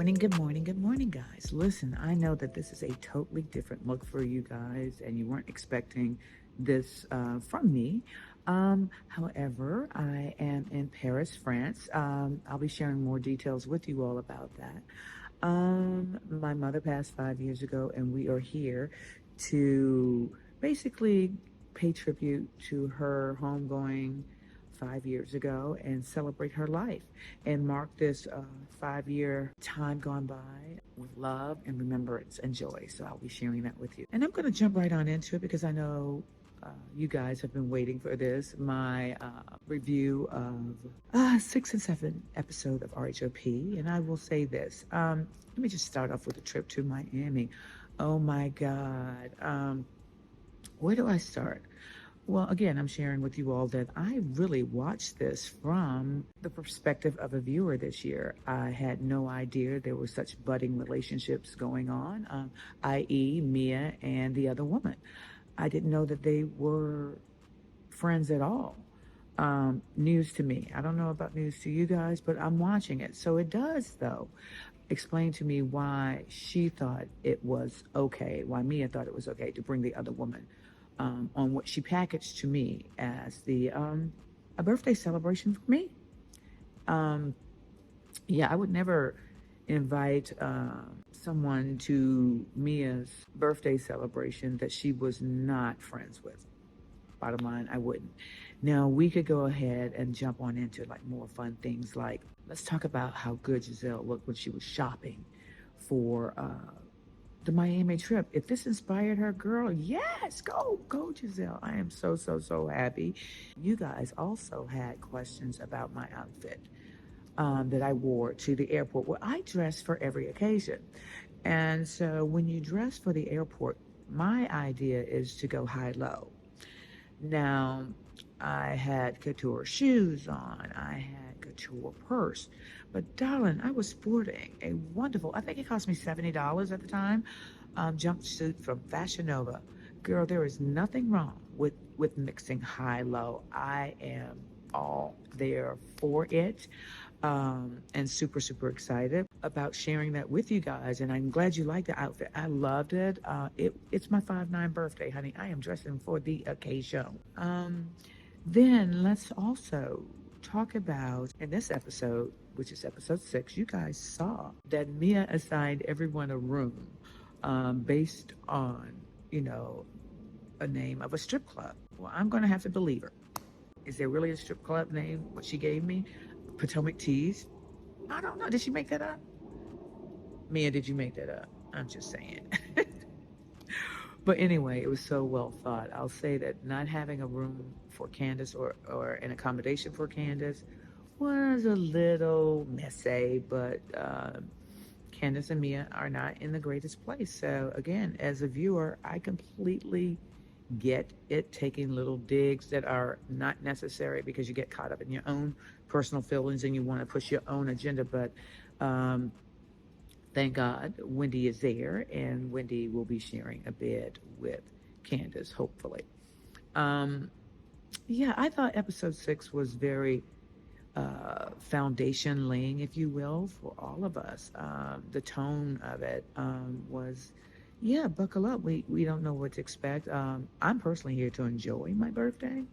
Good morning, guys. Listen, I know that this is a totally different look for you guys, and you weren't expecting this from me. However, I am in Paris, France. I'll be sharing more details with you all about that. My mother passed 5 years ago, and we are here to basically pay tribute to her homegoing 5 years ago and celebrate her life and mark this 5 year time gone by with love and remembrance and joy. So I'll be sharing that with you. And I'm going to jump right on into it because I know you guys have been waiting for this. My review of 6 and 7 episode of RHOP. And I will say this. Let me just start off with a trip to Miami. Oh my God. Where do I start? Well, again, I'm sharing with you all that I really watched this from the perspective of a viewer this year. I had no idea there were such budding relationships going on, i.e., Mia and the other woman. I didn't know that they were friends at all. News to me. I don't know about news to you guys, but I'm watching it. So it does, though, explain to me why she thought it was okay, why Mia thought it was okay to bring the other woman on what she packaged to me as a birthday celebration for me. Yeah, I would never invite someone to Mia's birthday celebration that she was not friends with. Bottom line, I wouldn't. Now, we could go ahead and jump on into like more fun things like, let's talk about how good Gisele looked when she was shopping for the Miami trip. If this inspired her, girl, yes, go Gisele. I am so happy. You guys also had questions about my outfit that I wore to the airport. Well, I dress for every occasion. And so when you dress for the airport, my idea is to go high-low. Now, I had couture shoes on. I had couture purse. But darling, I was sporting a wonderful, I think it cost me $70 at the time, jumpsuit from Fashion Nova. Girl, there is nothing wrong with mixing high-low. I am all there for it. And super excited about sharing that with you guys. And I'm glad you liked the outfit. I loved it. It's my 5'9" birthday, honey. I am dressing for the occasion. Then let's also talk about, in this episode, which is episode 6, you guys saw that Mia assigned everyone a room based on, a name of a strip club. Well, I'm going to have to believe her. Is there really a strip club name, what she gave me? Potomac Teas? I don't know. Did she make that up? Mia, did you make that up? I'm just saying. But anyway, it was so well thought. I'll say that not having a room for Candace or an accommodation for Candace was a little messy, but Candace and Mia are not in the greatest place. So again, as a viewer, I completely get it, taking little digs that are not necessary because you get caught up in your own personal feelings and you want to push your own agenda. But thank God Wendy is there, and Wendy will be sharing a bed with Candace, hopefully. Yeah, I thought episode 6 was very foundation laying, if you will, for all of us. The tone of it was, yeah, buckle up. We don't know what to expect. I'm personally here to enjoy my birthday,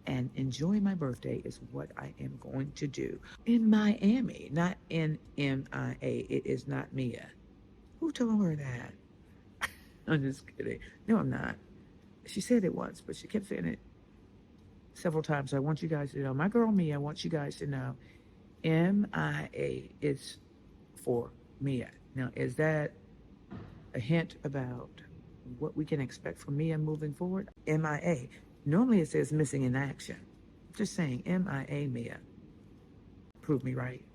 and enjoy my birthday is what I am going to do in Miami, not in MIA. It is not Mia. Who told her that? I'm just kidding. No, I'm not. She said it once, but she kept saying it several times. So I want you guys to know, my girl Mia, I want you guys to know, MIA is for Mia. Now, is that a hint about what we can expect from Mia moving forward? MIA. Normally it says missing in action. Just saying, MIA Mia. Prove me right.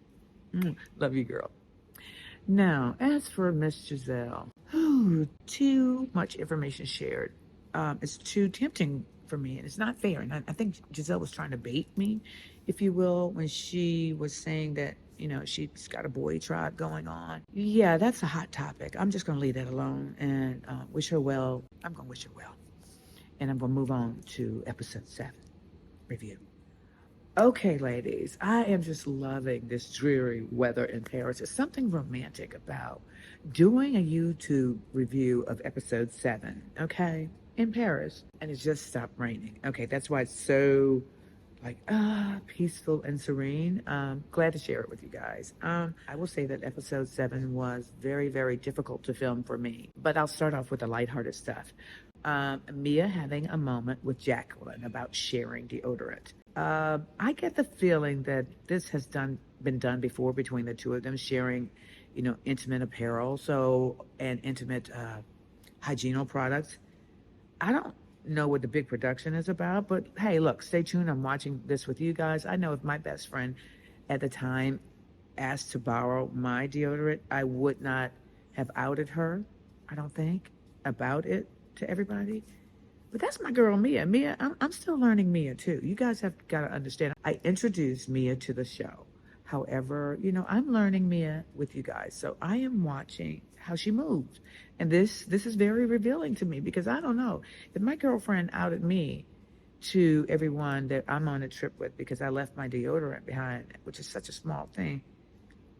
Love you, girl. Now, as for Miss Gisele, too much information shared. It's too tempting for me, and it's not fair. And I think Gisele was trying to bait me, if you will, when she was saying that, she's got a boy tribe going on. Yeah, that's a hot topic. I'm just going to leave that alone and wish her well. I'm going to wish her well. And I'm going to move on to episode 7 review. Okay, ladies, I am just loving this dreary weather in Paris. There's something romantic about doing a YouTube review of episode 7, okay, in Paris, and it just stopped raining. Okay, that's why it's so like peaceful and serene. Glad to share it with you guys. I will say that episode 7 was very, very difficult to film for me, but I'll start off with the lighthearted stuff. Mia having a moment with Jacqueline about sharing deodorant. I get the feeling that this has been done before between the two of them, sharing, intimate apparel, and intimate hygienal products. I don't know what the big production is about, but hey, look, stay tuned. I'm watching this with you guys. I know if my best friend at the time asked to borrow my deodorant, I would not have outed her, I don't think, about it to everybody. But that's my girl, Mia. Mia, I'm still learning Mia too. You guys have got to understand. I introduced Mia to the show. However, I'm learning Mia with you guys. So I am watching how she moves. And this is very revealing to me because I don't know. If my girlfriend outed me to everyone that I'm on a trip with because I left my deodorant behind, which is such a small thing,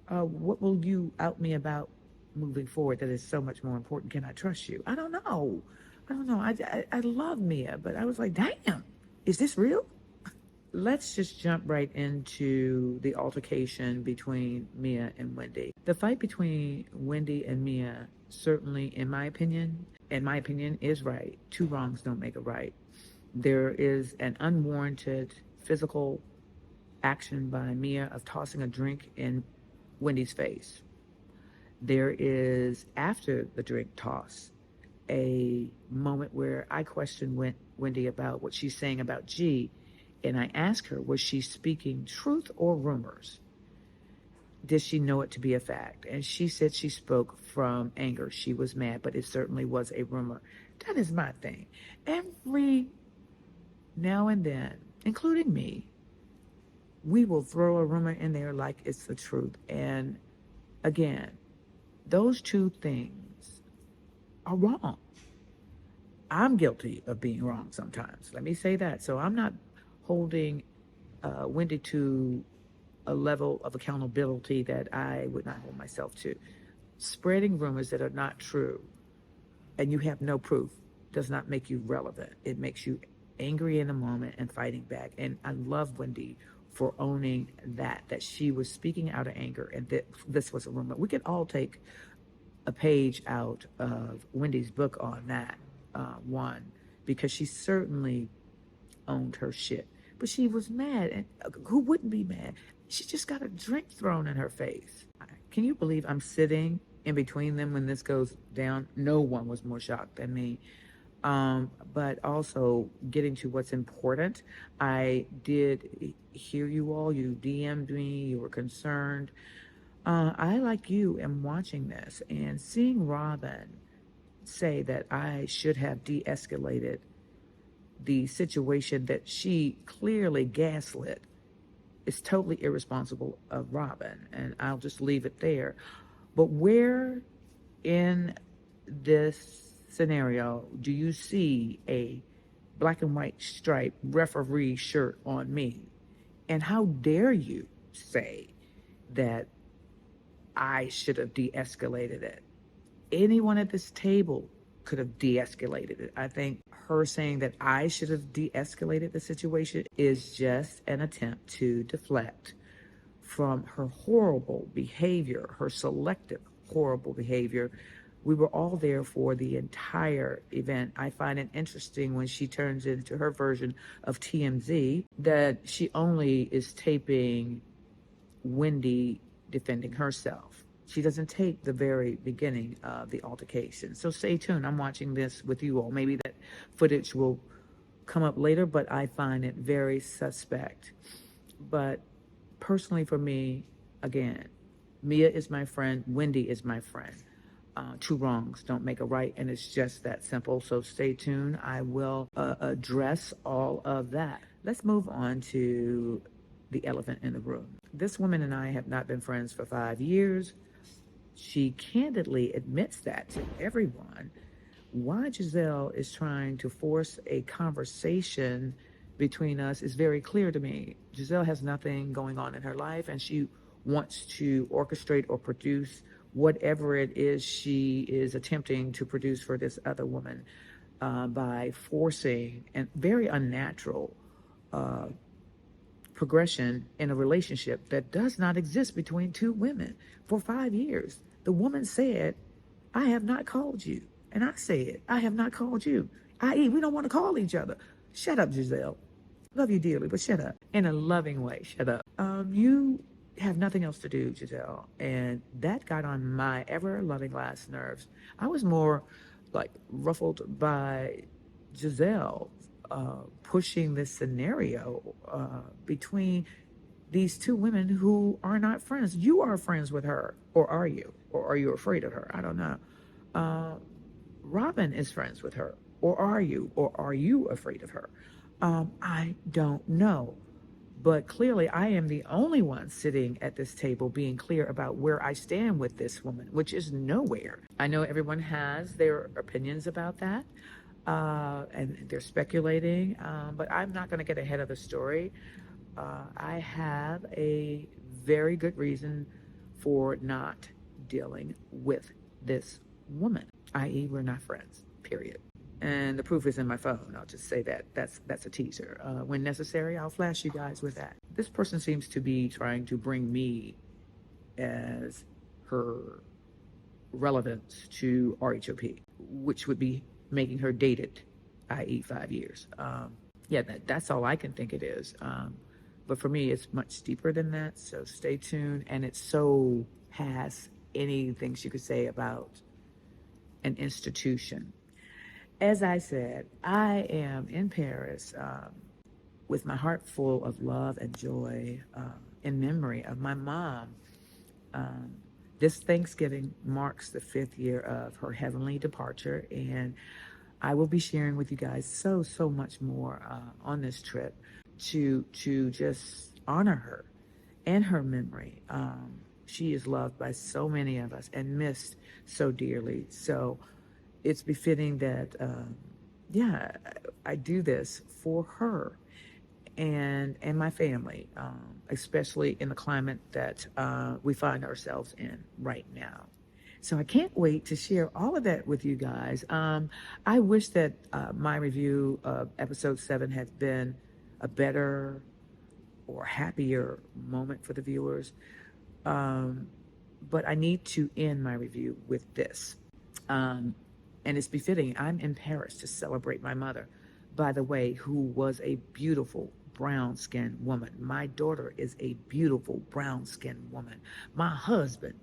what will you out me about moving forward that is so much more important? Can I trust you? I don't know. I don't know. I love Mia, but I was like, damn, is this real? Let's just jump right into the altercation between Mia and Wendy. The fight between Wendy and Mia, certainly, in my opinion, is right. Two wrongs don't make a right. There is an unwarranted physical action by Mia of tossing a drink in Wendy's face. There is, after the drink toss, a moment where I questioned Wendy about what she's saying about G, and I asked her, was she speaking truth or rumors? Did she know it to be a fact? And she said she spoke from anger. She was mad, but it certainly was a rumor. That is my thing. Every now and then, including me, we will throw a rumor in there like it's the truth. And again, those two things are wrong. I'm guilty of being wrong sometimes. Let me say that. So I'm not holding Wendy to a level of accountability that I would not hold myself to. Spreading rumors that are not true and you have no proof does not make you relevant. It makes you angry in the moment and fighting back. And I love Wendy for owning that she was speaking out of anger and that this was a rumor. We could all take a page out of Wendy's book on that one, because she certainly owned her shit. But she was mad, and who wouldn't be mad? She just got a drink thrown in her face. Can you believe I'm sitting in between them when this goes down? No one was more shocked than me. But also getting to what's important, I did hear you all. You DM'd me. You were concerned. I, like you, am watching this and seeing Robin say that I should have de-escalated the situation that she clearly gaslit is totally irresponsible of Robin, and I'll just leave it there. But where in this scenario do you see a black and white striped referee shirt on me? And how dare you say that I should have de-escalated it? Anyone at this table could have de-escalated it. I think her saying that I should have de-escalated the situation is just an attempt to deflect from her horrible behavior, her selective horrible behavior. We were all there for the entire event. I find it interesting when she turns into her version of TMZ that she only is taping Wendy defending herself. She doesn't take the very beginning of the altercation. So stay tuned. I'm watching this with you all. Maybe that footage will come up later, but I find it very suspect. But personally for me, again, Mia is my friend. Wendy is my friend. Two wrongs don't make a right, and it's just that simple. So stay tuned. I will address all of that. Let's move on to the elephant in the room. This woman and I have not been friends for 5 years. She candidly admits that to everyone. Why Gisele is trying to force a conversation between us is very clear to me. Gisele has nothing going on in her life, and she wants to orchestrate or produce whatever it is she is attempting to produce for this other woman by forcing and very unnatural progression in a relationship that does not exist between two women for 5 years. The woman said, I have not called you. And I said, I have not called you. I.e., we don't want to call each other. Shut up, Gisele. Love you dearly, but shut up. In a loving way, shut up. You have nothing else to do, Gisele. And that got on my ever-loving last nerves. I was more like ruffled by Gisele pushing this scenario between these two women who are not friends. You are friends with her, or are you? Or are you afraid of her? I don't know. Robin is friends with her, or are you? Or are you afraid of her? I don't know. But clearly, I am the only one sitting at this table being clear about where I stand with this woman, which is nowhere. I know everyone has their opinions about that, and they're speculating, but I'm not going to get ahead of the story. I have a very good reason for not dealing with this woman, i.e., we're not friends, period. And the proof is in my phone. I'll just say that. That's a teaser. When necessary, I'll flash you guys with that. This person seems to be trying to bring me as her relevance to RHOP, which would be making her dated, i.e. 5 years. Yeah, that's all I can think it is. But for me, it's much deeper than that. So stay tuned. And it so has any things you could say about an institution. As I said, I am in Paris with my heart full of love and joy in memory of my mom. This Thanksgiving marks the 5th year of her heavenly departure, and I will be sharing with you guys so much more on this trip to just honor her and her memory. She is loved by so many of us and missed so dearly. So it's befitting that, I do this for her and my family, especially in the climate that we find ourselves in right now. So I can't wait to share all of that with you guys. I wish that my review of episode 7 had been a better or happier moment for the viewers. But I need to end my review with this. And it's befitting. I'm in Paris to celebrate my mother, by the way, who was a beautiful brown-skinned woman. My daughter is a beautiful brown-skinned woman. My husband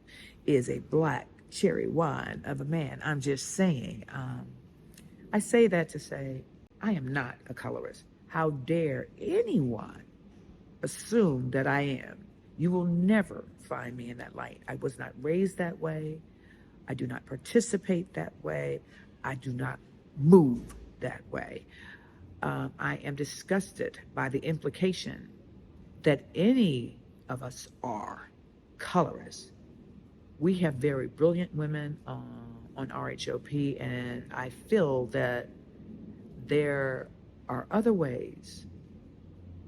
is a black cherry wine of a man. I'm just saying. I say that to say I am not a colorist. How dare anyone assume that I am? You will never find me in that light. I was not raised that way. I do not participate that way. I do not move that way. I am disgusted by the implication that any of us are colorists. We have very brilliant women on RHOP, and I feel that there are other ways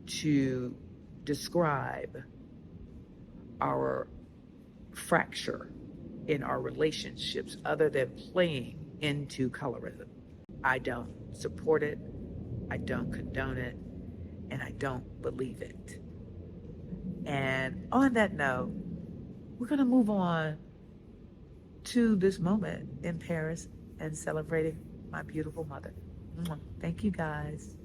to describe our fracture in our relationships other than playing into colorism. I don't support it, I don't condone it, and I don't believe it. And on that note, we're going to move on to this moment in Paris and celebrating my beautiful mother. Thank you, guys.